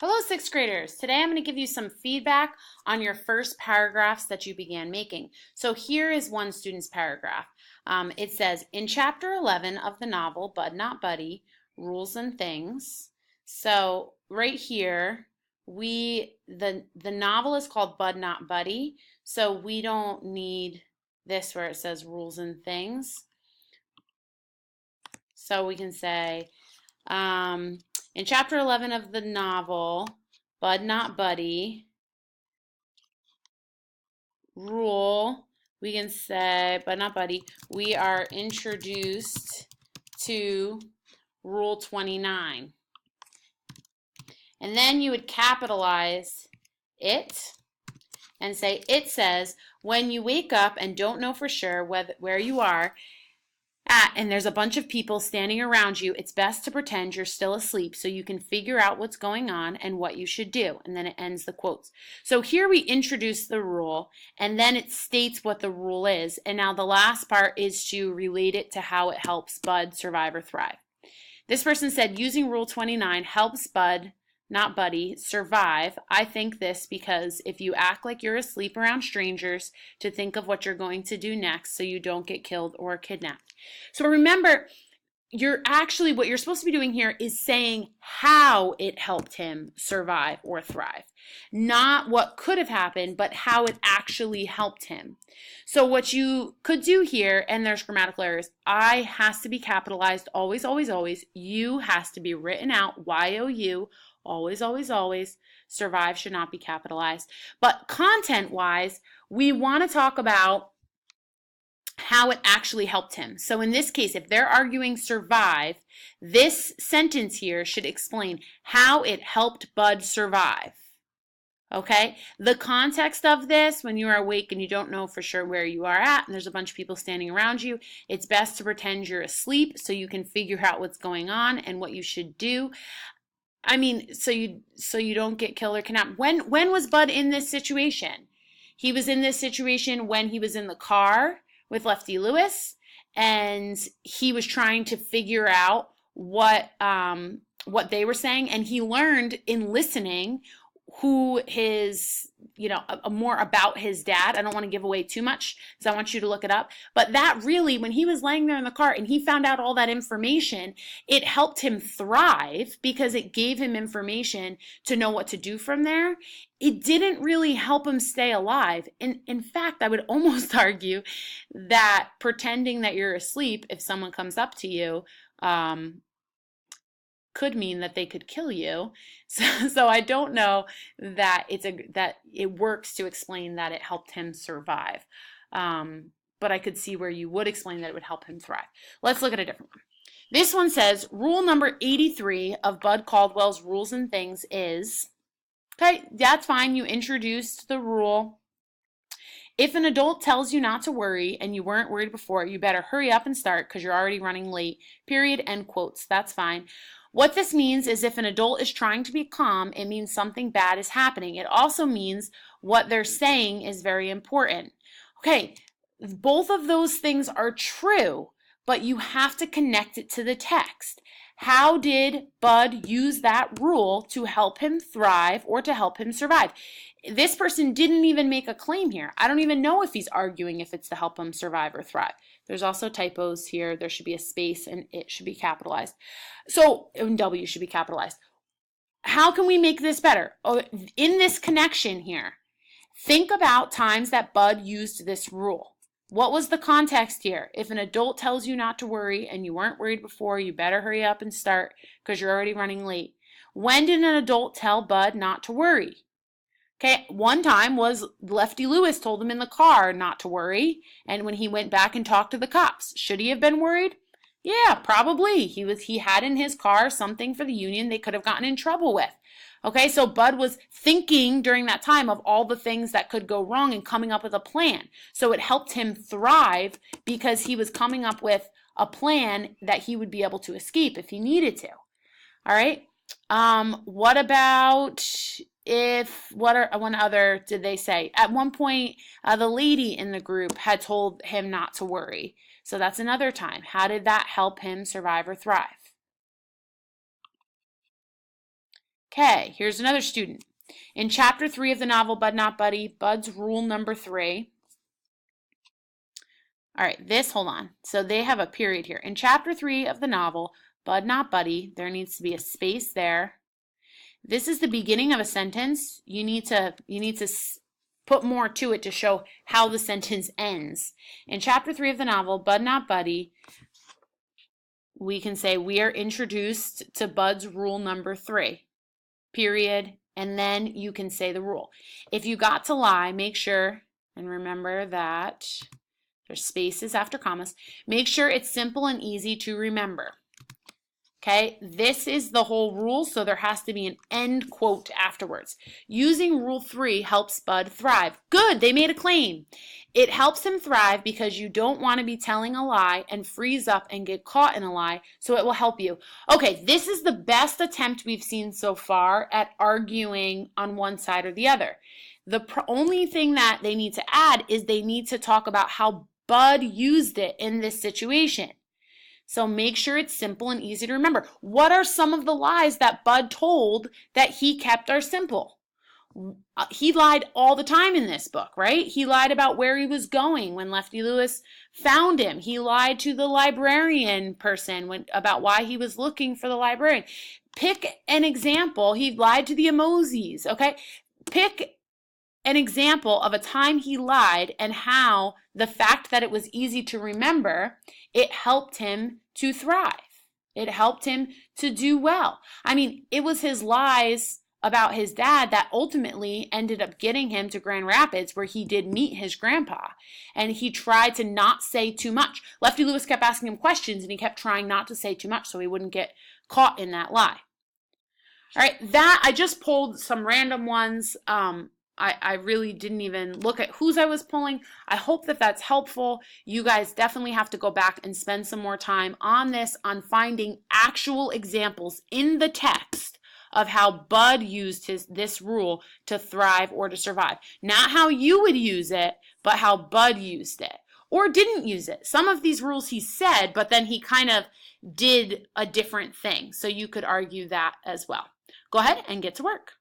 Hello, sixth graders. Today I'm going to give you some feedback on your first paragraphs that you began making. So here is one student's paragraph. It says, in chapter 11 of the novel, Bud Not Buddy, Rules and Things. So right here, the novel is called Bud Not Buddy, so we don't need this where it says rules and things. So we can say, in chapter 11 of the novel, Bud Not Buddy, rule, we can say, Bud Not Buddy, we are introduced to Rule 29. And then you would capitalize it and say, it says, when you wake up and don't know for sure where you are, and there's a bunch of people standing around you, it's best to pretend you're still asleep so you can figure out what's going on and what you should do. And then it ends the quotes. So here we introduce the rule, and then it states what the rule is. And now the last part is to relate it to how it helps Bud survive or thrive. This person said, using Rule 29 helps Bud Not Buddy survive. I think this because if you act like you're asleep around strangers, to think of what you're going to do next so you don't get killed or kidnapped. So remember, what you're supposed to be doing here is saying how it helped him survive or thrive. Not what could have happened, but how it actually helped him. So what you could do here, and there's grammatical errors, I has to be capitalized, always, always, always. You has to be written out, Y-O-U, always, always, always. Survive should not be capitalized. But content-wise, we want to talk about how it actually helped him. So in this case, if they're arguing survive, this sentence here should explain how it helped Bud survive. Okay? The context of this, when you are awake and you don't know for sure where you are at, and there's a bunch of people standing around you, it's best to pretend you're asleep so you can figure out what's going on and what you should do. I mean, so you don't get killed or kidnapped. When was Bud in this situation? He was in this situation when he was in the car with Lefty Lewis, and he was trying to figure out what they were saying, and he learned in listening who his, more about his dad. I don't want to give away too much because I want you to look it up. But that really, when he was laying there in the car and he found out all that information, it helped him thrive because it gave him information to know what to do from there. It didn't really help him stay alive. In fact, I would almost argue that pretending that you're asleep if someone comes up to you, could mean that they could kill you. So I don't know that that it works to explain that it helped him survive. But I could see where you would explain that it would help him thrive. Let's look at a different one. This one says, rule number 83 of Bud Caldwell's Rules and Things is, okay, that's fine. You introduced the rule. If an adult tells you not to worry and you weren't worried before, you better hurry up and start because you're already running late. Period. End quotes. That's fine. What this means is if an adult is trying to be calm, it means something bad is happening. It also means what they're saying is very important. Okay, both of those things are true, but you have to connect it to the text. How did Bud use that rule to help him thrive or to help him survive? This person didn't even make a claim here. I don't even know if he's arguing if it's to help him survive or thrive. There's also typos here. There should be a space and it should be capitalized. So, and W should be capitalized. How can we make this better? Oh, in this connection here, think about times that Bud used this rule. What was the context here? If an adult tells you not to worry and you weren't worried before, you better hurry up and start because you're already running late. When did an adult tell Bud not to worry? Okay, one time was Lefty Lewis told him in the car not to worry, and when he went back and talked to the cops, should he have been worried? Yeah, probably. He had in his car something for the union they could have gotten in trouble with. Okay, so Bud was thinking during that time of all the things that could go wrong and coming up with a plan. So it helped him thrive because he was coming up with a plan that he would be able to escape if he needed to. All right. What about one other did they say? At one point, the lady in the group had told him not to worry. So that's another time. How did that help him survive or thrive? Okay, here's another student. In chapter 3 of the novel Bud Not Buddy, Bud's rule number 3. All right, hold on. So they have a period here. In chapter 3 of the novel Bud Not Buddy, there needs to be a space there. This is the beginning of a sentence. You need to put more to it to show how the sentence ends. In chapter 3 of the novel Bud Not Buddy, we can say we are introduced to Bud's rule number 3, period, and then you can say the rule. If you got to lie, make sure, and remember that there's spaces after commas, make sure it's simple and easy to remember. Okay, this is the whole rule, so there has to be an end quote afterwards. Using rule 3 helps Bud thrive. Good, they made a claim. It helps him thrive because you don't want to be telling a lie and freeze up and get caught in a lie, so it will help you. Okay, this is the best attempt we've seen so far at arguing on one side or the other. The only thing that they need to add is they need to talk about how Bud used it in this situation. So make sure it's simple and easy to remember. What are some of the lies that Bud told that he kept are simple? He lied all the time in this book, right? He lied about where he was going when Lefty Lewis found him. He lied to the librarian person about why he was looking for the librarian. Pick an example. He lied to the emojis, okay? Pick an example of a time he lied and how the fact that it was easy to remember, it helped him to thrive. It helped him to do well. I mean, it was his lies about his dad that ultimately ended up getting him to Grand Rapids, where he did meet his grandpa. And he tried to not say too much. Lefty Lewis kept asking him questions, and he kept trying not to say too much so he wouldn't get caught in that lie. All right, I just pulled some random ones. I really didn't even look at whose I was pulling. I hope that that's helpful. You guys definitely have to go back and spend some more time on this, on finding actual examples in the text of how Bud used this rule to thrive or to survive. Not how you would use it, but how Bud used it or didn't use it. Some of these rules he said, but then he kind of did a different thing. So you could argue that as well. Go ahead and get to work.